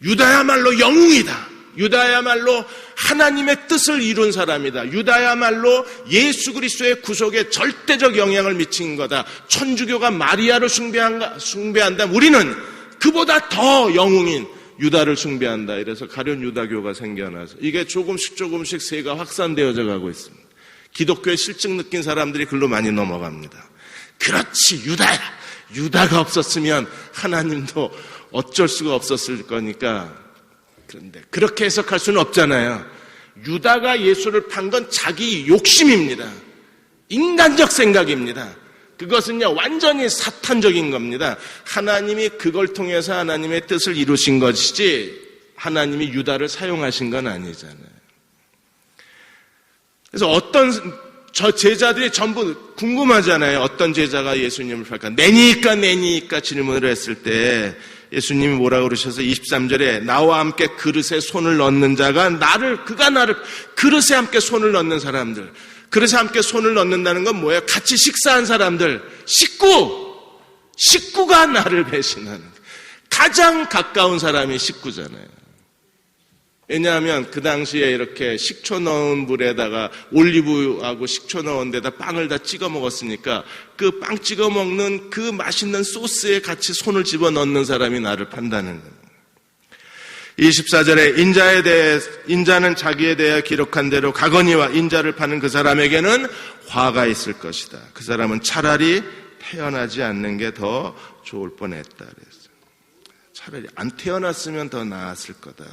유다야말로 영웅이다. 유다야말로 하나님의 뜻을 이룬 사람이다. 유다야말로 예수 그리스도의 구속에 절대적 영향을 미친 거다. 천주교가 마리아를 숭배한다면 우리는 그보다 더 영웅인 유다를 숭배한다. 이래서 가룟 유다교가 생겨나서 이게 조금씩 세가 확산되어져 가고 있습니다. 기독교에 실증 느낀 사람들이 글로 많이 넘어갑니다. 그렇지, 유다야. 유다가 없었으면 하나님도 어쩔 수가 없었을 거니까. 그런데 그렇게 해석할 수는 없잖아요. 유다가 예수를 판 건 자기 욕심입니다. 인간적 생각입니다. 그것은요, 완전히 사탄적인 겁니다. 하나님이 그걸 통해서 하나님의 뜻을 이루신 것이지 하나님이 유다를 사용하신 건 아니잖아요. 그래서 저 제자들이 전부 궁금하잖아요. 어떤 제자가 예수님을 팔까? 내니까 질문을 했을 때 예수님이 뭐라고 그러셔서 23절에 나와 함께 그릇에 손을 넣는 자가 그가 나를 그릇에 함께 손을 넣는 사람들. 그릇에 함께 손을 넣는다는 건 뭐예요? 같이 식사한 사람들, 식구가 나를 배신하는, 가장 가까운 사람이 식구잖아요. 왜냐하면 그 당시에 이렇게 식초 넣은 물에다가 올리브하고 식초 넣은 데다 빵을 다 찍어 먹었으니까 그 빵 찍어 먹는 그 맛있는 소스에 같이 손을 집어 넣는 사람이 나를 판다는 거예요. 24절에 인자는 자기에 대해 기록한 대로 가거니와 인자를 파는 그 사람에게는 화가 있을 것이다. 그 사람은 차라리 태어나지 않는 게 더 좋을 뻔했다 그랬어요. 차라리 안 태어났으면 더 나았을 거다.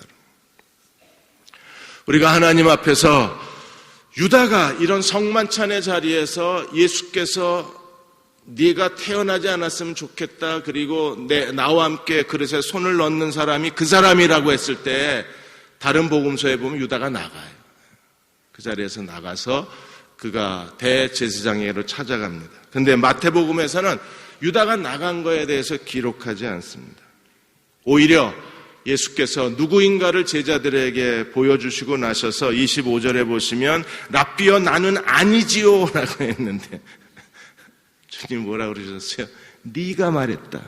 우리가 하나님 앞에서 유다가 이런 성만찬의 자리에서 예수께서 네가 태어나지 않았으면 좋겠다. 그리고 나와 함께 그릇에 손을 넣는 사람이 그 사람이라고 했을 때 다른 복음서에 보면 유다가 나가요. 그 자리에서 나가서 그가 대제사장에게로 찾아갑니다. 그런데 마태복음에서는 유다가 나간 거에 대해서 기록하지 않습니다. 오히려 예수께서 누구인가를 제자들에게 보여주시고 나셔서 25절에 보시면 랍비여 나는 아니지요 라고 했는데 주님 뭐라고 그러셨어요? 네가 말했다.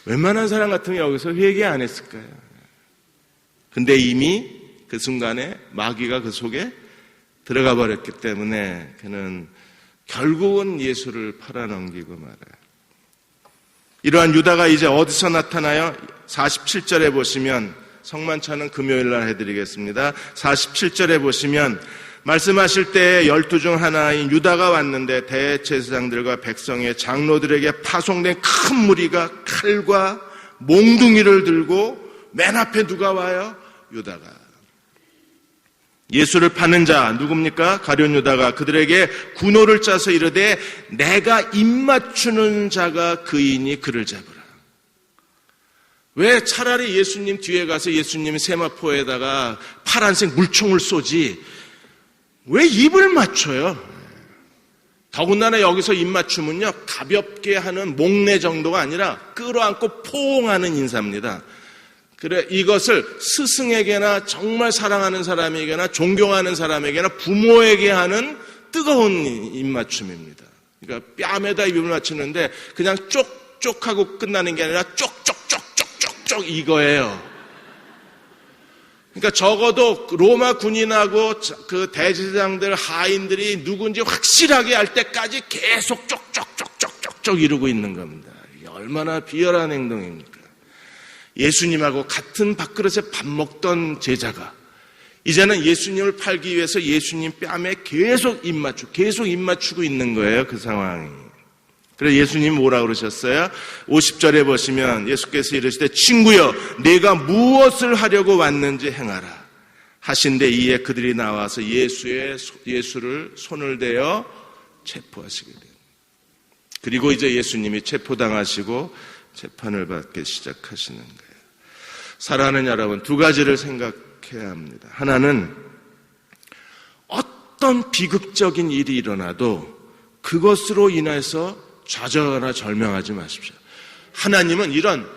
웬만한 사람 같으면 여기서 회개 안 했을까요? 근데 이미 그 순간에 마귀가 그 속에 들어가 버렸기 때문에 그는 결국은 예수를 팔아넘기고 말아요. 이러한 유다가 이제 어디서 나타나요? 47절에 보시면 성만찬은 금요일 날 해드리겠습니다. 47절에 보시면 말씀하실 때 12 중 하나인 유다가 왔는데 대제사장들과 백성의 장로들에게 파송된 큰 무리가 칼과 몽둥이를 들고 맨 앞에 누가 와요? 유다가. 예수를 파는 자 누굽니까? 가룟 유다가 그들에게 군호를 짜서 이르되 내가 입맞추는 자가 그이니 그를 잡으라. 왜 차라리 예수님 뒤에 가서 예수님 세마포에다가 파란색 물총을 쏘지 왜 입을 맞춰요? 더군다나 여기서 입맞춤은요 가볍게 하는 목례 정도가 아니라 끌어안고 포옹하는 인사입니다. 그래 이것을 스승에게나 정말 사랑하는 사람에게나 존경하는 사람에게나 부모에게 하는 뜨거운 입맞춤입니다. 그러니까 뺨에다 입을 맞추는데 그냥 쪽쪽하고 끝나는 게 아니라 쪽쪽쪽쪽쪽쪽 이거예요. 그러니까 적어도 로마 군인하고 그 대제사장들 하인들이 누군지 확실하게 알 때까지 계속 쪽쪽쪽쪽쪽쪽 이러고 있는 겁니다. 이게 얼마나 비열한 행동입니까? 예수님하고 같은 밥그릇에 밥 먹던 제자가 이제는 예수님을 팔기 위해서 예수님 뺨에 계속 입 맞추고 있는 거예요. 그 상황이. 그래서 예수님 뭐라고 그러셨어요? 50절에 보시면 예수께서 이르시되 친구여 내가 무엇을 하려고 왔는지 행하라 하신데 이에 그들이 나와서 예수를 손을 대어 체포하시게 돼요. 그리고 이제 예수님이 체포당하시고 재판을 받기 시작하시는 거예요. 사랑하는 여러분, 두 가지를 생각해야 합니다. 하나는 어떤 비극적인 일이 일어나도 그것으로 인해서 좌절하거나 절망하지 마십시오. 하나님은 이런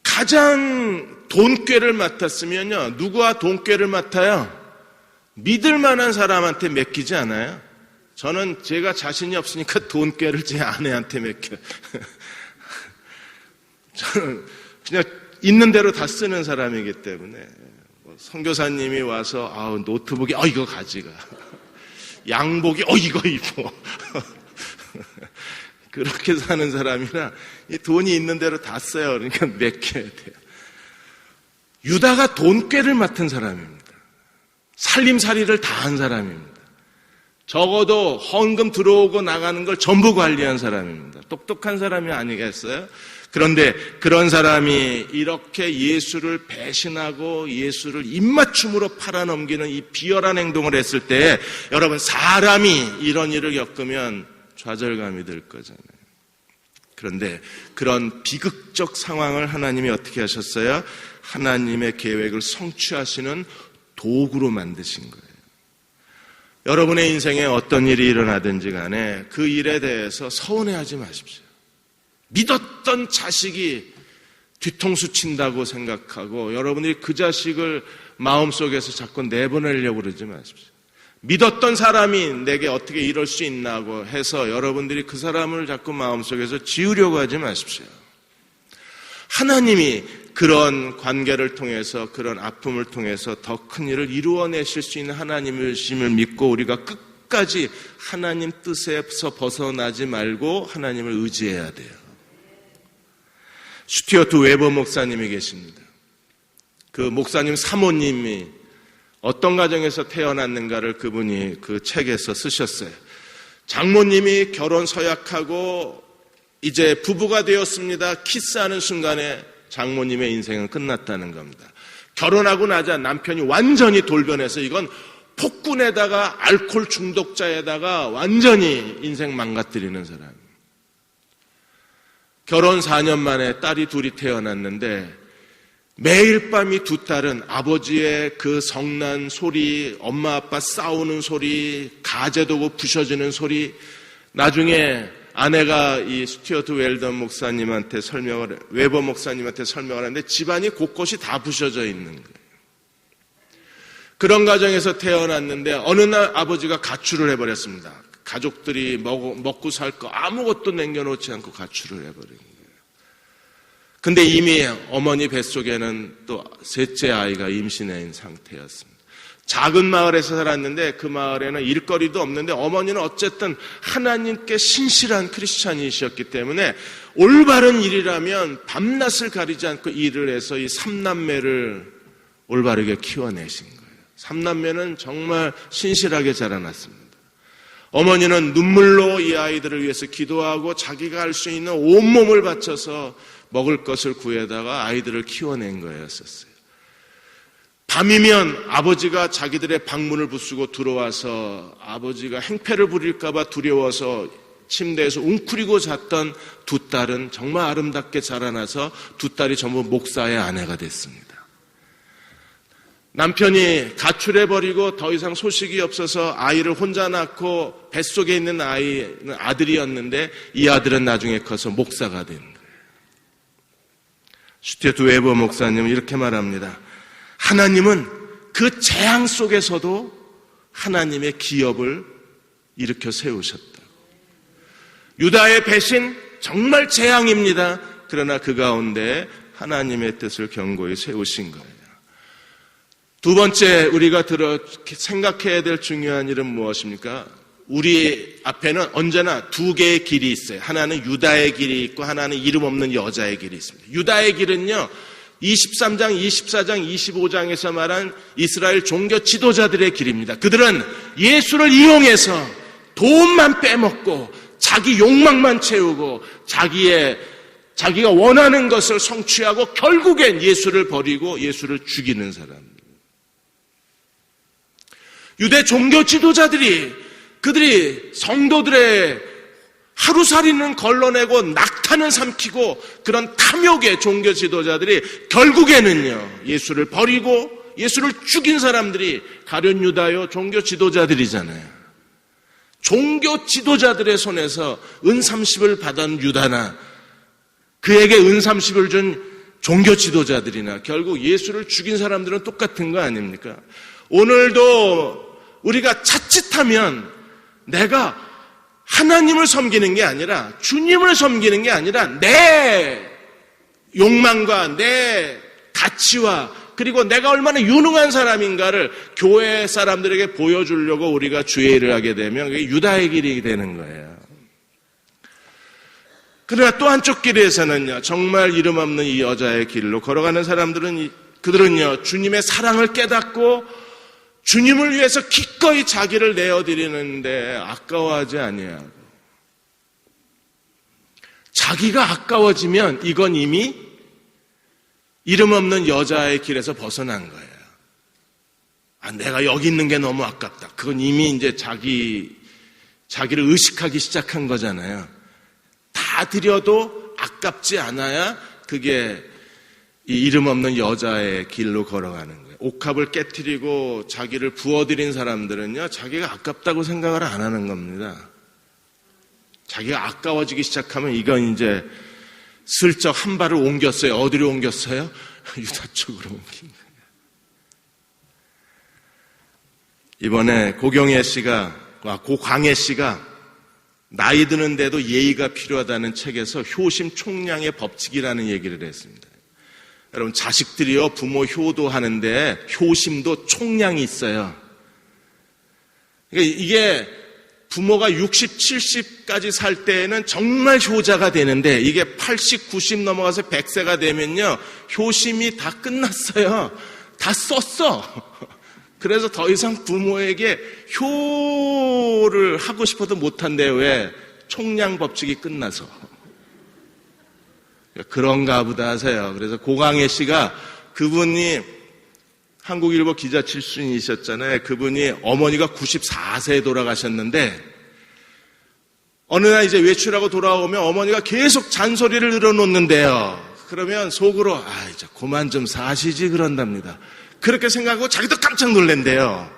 가장 돈꾀를 맡았으면요, 누구와 돈꾀를 맡아요? 믿을 만한 사람한테 맡기지 않아요? 저는 제가 자신이 없으니까 돈꾀를 제 아내한테 맡겨요. 저는 그냥 있는 대로 다 쓰는 사람이기 때문에 선교사님이 와서 노트북이 이거 가지가 양복이 이거 입어 그렇게 사는 사람이라 이 돈이 있는 대로 다 써요. 그러니까 맡겨야 돼요. 유다가 돈꾀를 맡은 사람입니다. 살림살이를 다 한 사람입니다. 적어도 헌금 들어오고 나가는 걸 전부 관리한 사람입니다. 똑똑한 사람이 아니겠어요? 그런데 그런 사람이 이렇게 예수를 배신하고 예수를 입맞춤으로 팔아넘기는 이 비열한 행동을 했을 때 여러분, 사람이 이런 일을 겪으면 좌절감이 들 거잖아요. 그런데 그런 비극적 상황을 하나님이 어떻게 하셨어요? 하나님의 계획을 성취하시는 도구로 만드신 거예요. 여러분의 인생에 어떤 일이 일어나든지 간에 그 일에 대해서 서운해하지 마십시오. 믿었던 자식이 뒤통수 친다고 생각하고 여러분들이 그 자식을 마음속에서 자꾸 내보내려고 그러지 마십시오. 믿었던 사람이 내게 어떻게 이럴 수 있나고 해서 여러분들이 그 사람을 자꾸 마음속에서 지우려고 하지 마십시오. 하나님이 그런 관계를 통해서, 그런 아픔을 통해서 더 큰 일을 이루어내실 수 있는 하나님이심을 믿고 우리가 끝까지 하나님 뜻에서 벗어나지 말고 하나님을 의지해야 돼요. 스튜어트 웨버 목사님이 계십니다. 그 목사님 사모님이 어떤 가정에서 태어났는가를 그분이 그 책에서 쓰셨어요. 장모님이 결혼 서약하고 이제 부부가 되었습니다. 키스하는 순간에 장모님의 인생은 끝났다는 겁니다. 결혼하고 나자 남편이 완전히 돌변해서 이건 폭군에다가 알코올 중독자에다가 완전히 인생 망가뜨리는 사람. 결혼 4년 만에 딸이 둘이 태어났는데 매일 밤 이 두 딸은 아버지의 그 성난 소리, 엄마 아빠 싸우는 소리, 가재도구 부셔지는 소리, 나중에 아내가 이 스튜어트 웰던 목사님한테 웨버 목사님한테 설명을 하는데 집안이 곳곳이 다 부셔져 있는 거예요. 그런 가정에서 태어났는데 어느 날 아버지가 가출을 해버렸습니다. 가족들이 먹고 살 거 아무것도 남겨놓지 않고 가출을 해버린 거예요. 근데 이미 어머니 뱃속에는 또 셋째 아이가 임신한 상태였습니다. 작은 마을에서 살았는데 그 마을에는 일거리도 없는데 어머니는 어쨌든 하나님께 신실한 크리스찬이셨기 때문에 올바른 일이라면 밤낮을 가리지 않고 일을 해서 이 3남매를 올바르게 키워내신 거예요. 3남매는 정말 신실하게 자라났습니다. 어머니는 눈물로 이 아이들을 위해서 기도하고 자기가 할 수 있는 온몸을 바쳐서 먹을 것을 구해다가 아이들을 키워낸 거였었어요. 밤이면 아버지가 자기들의 방문을 부수고 들어와서 아버지가 행패를 부릴까 봐 두려워서 침대에서 웅크리고 잤던 두 딸은 정말 아름답게 자라나서 두 딸이 전부 목사의 아내가 됐습니다. 남편이 가출해버리고 더 이상 소식이 없어서 아이를 혼자 낳고 뱃속에 있는 아이는 아들이었는데 이 아들은 나중에 커서 목사가 된 거예요. 스튜어트 웨버 목사님은 이렇게 말합니다. 하나님은 그 재앙 속에서도 하나님의 기업을 일으켜 세우셨다. 유다의 배신 정말 재앙입니다. 그러나 그 가운데 하나님의 뜻을 견고히 세우신 거예요. 두 번째 우리가 생각해야 될 중요한 일은 무엇입니까? 우리 앞에는 언제나 두 개의 길이 있어요. 하나는 유다의 길이 있고 하나는 이름 없는 여자의 길이 있습니다. 유다의 길은요, 23장, 24장, 25장에서 말한 이스라엘 종교 지도자들의 길입니다. 그들은 예수를 이용해서 돈만 빼먹고 자기 욕망만 채우고 자기가 원하는 것을 성취하고 결국엔 예수를 버리고 예수를 죽이는 사람입니다. 유대 종교 지도자들이 그들이 성도들의 하루살이는 걸러내고 낙타는 삼키고 그런 탐욕의 종교 지도자들이 결국에는요, 예수를 버리고 예수를 죽인 사람들이 가룟 유다요 종교 지도자들이잖아요. 종교 지도자들의 손에서 은 30을 받은 유다나 그에게 은 30을 준 종교 지도자들이나 결국 예수를 죽인 사람들은 똑같은 거 아닙니까? 오늘도 우리가 자칫하면 내가 하나님을 섬기는 게 아니라 주님을 섬기는 게 아니라 내 욕망과 내 가치와 그리고 내가 얼마나 유능한 사람인가를 교회 사람들에게 보여주려고 우리가 주의 일을 하게 되면 그게 유다의 길이 되는 거예요. 그러나 또 한쪽 길에서는요, 정말 이름 없는 이 여자의 길로 걸어가는 사람들은 그들은요, 주님의 사랑을 깨닫고 주님을 위해서 기꺼이 자기를 내어드리는데 아까워하지 아니하고 자기가 아까워지면 이건 이미 이름 없는 여자의 길에서 벗어난 거예요. 내가 여기 있는 게 너무 아깝다. 그건 이미 이제 자기를 의식하기 시작한 거잖아요. 다 드려도 아깝지 않아야 그게 이 이름 없는 여자의 길로 걸어가는 거예요. 옥합을 깨트리고 자기를 부어들인 사람들은요, 자기가 아깝다고 생각을 안 하는 겁니다. 자기가 아까워지기 시작하면 이건 이제 슬쩍 한 발을 옮겼어요. 어디로 옮겼어요? 유다 쪽으로 옮긴 거예요. 이번에 고광혜 씨가 나이 드는데도 예의가 필요하다는 책에서 효심 총량의 법칙이라는 얘기를 했습니다. 여러분, 자식들이요, 부모 효도하는데 효심도 총량이 있어요. 그러니까 이게 부모가 60, 70까지 살 때에는 정말 효자가 되는데 이게 80, 90 넘어가서 100세가 되면요, 효심이 다 끝났어요. 다 썼어. 그래서 더 이상 부모에게 효를 하고 싶어도 못한대요. 왜? 총량 법칙이 끝나서. 그런가 보다 하세요. 그래서 고광혜 씨가, 그분이 한국일보 기자 출신이셨잖아요. 그분이 어머니가 94세에 돌아가셨는데 어느 날 이제 외출하고 돌아오면 어머니가 계속 잔소리를 늘어놓는데요. 그러면 속으로 이제 그만 좀 사시지 그런답니다. 그렇게 생각하고 자기도 깜짝 놀란대요.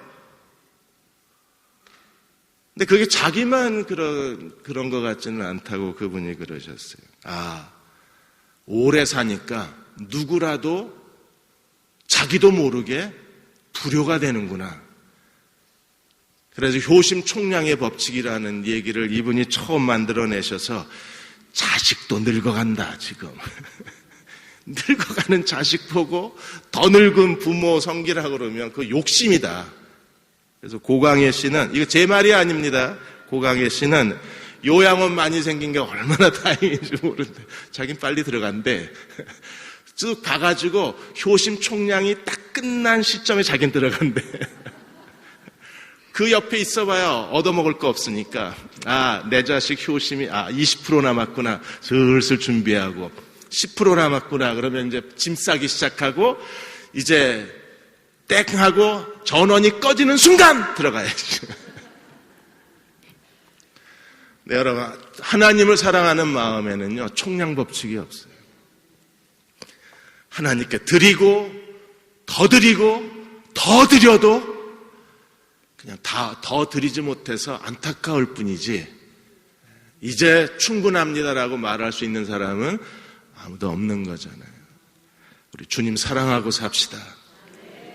근데 그게 자기만 그런 것 같지는 않다고 그분이 그러셨어요. 오래 사니까 누구라도 자기도 모르게 불효가 되는구나. 그래서 효심 총량의 법칙이라는 얘기를 이분이 처음 만들어내셔서 자식도 늙어간다, 지금. 늙어가는 자식 보고 더 늙은 부모 섬기라고 그러면 그 욕심이다. 그래서 고광혜 씨는, 이거 제 말이 아닙니다. 고광혜 씨는 요양원 많이 생긴 게 얼마나 다행인지 모르는데 자긴 빨리 들어간대. 쭉 가가지고 효심 총량이 딱 끝난 시점에 자긴 들어간대. 그 옆에 있어봐야 얻어먹을 거 없으니까 내 자식 효심이 20% 남았구나. 슬슬 준비하고 10% 남았구나. 그러면 이제 짐 싸기 시작하고 이제 땡 하고 전원이 꺼지는 순간 들어가야지. 네, 여러분, 하나님을 사랑하는 마음에는요, 총량 법칙이 없어요. 하나님께 드리고 더 드려도 그냥 더 드리지 못해서 안타까울 뿐이지, 이제 충분합니다라고 말할 수 있는 사람은 아무도 없는 거잖아요. 우리 주님 사랑하고 삽시다.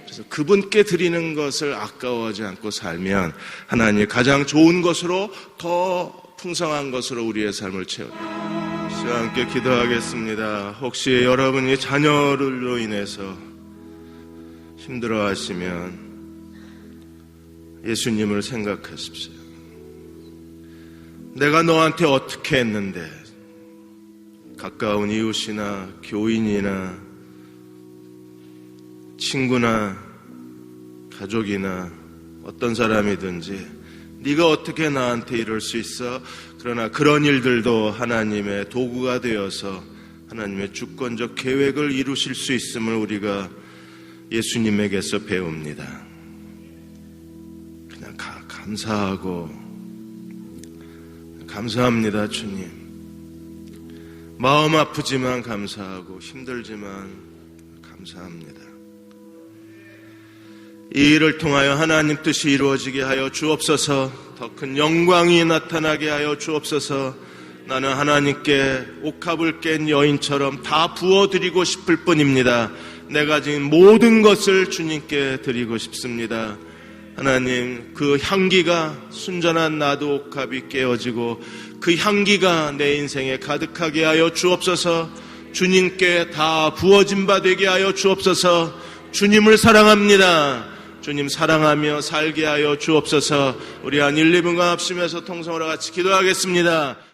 그래서 그분께 드리는 것을 아까워하지 않고 살면 하나님이 가장 좋은 것으로, 더 풍성한 것으로 우리의 삶을 채워드립니다. 함께 기도하겠습니다. 혹시 여러분이 자녀로 인해서 힘들어하시면 예수님을 생각하십시오. 내가 너한테 어떻게 했는데, 가까운 이웃이나 교인이나 친구나 가족이나 어떤 사람이든지 네가 어떻게 나한테 이럴 수 있어? 그러나 그런 일들도 하나님의 도구가 되어서 하나님의 주권적 계획을 이루실 수 있음을 우리가 예수님에게서 배웁니다. 그냥 감사합니다, 주님. 마음 아프지만 감사하고 힘들지만 감사합니다. 이 일을 통하여 하나님 뜻이 이루어지게 하여 주옵소서. 더 큰 영광이 나타나게 하여 주옵소서. 나는 하나님께 옥합을 깬 여인처럼 다 부어드리고 싶을 뿐입니다. 내가 지금 모든 것을 주님께 드리고 싶습니다. 하나님, 그 향기가, 순전한 나도 옥합이 깨어지고 그 향기가 내 인생에 가득하게 하여 주옵소서. 주님께 다 부어진 바 되게 하여 주옵소서. 주님을 사랑합니다. 주님 사랑하며 살게 하여 주옵소서. 우리 한 1, 2분간 합심해서 통성으로 같이 기도하겠습니다.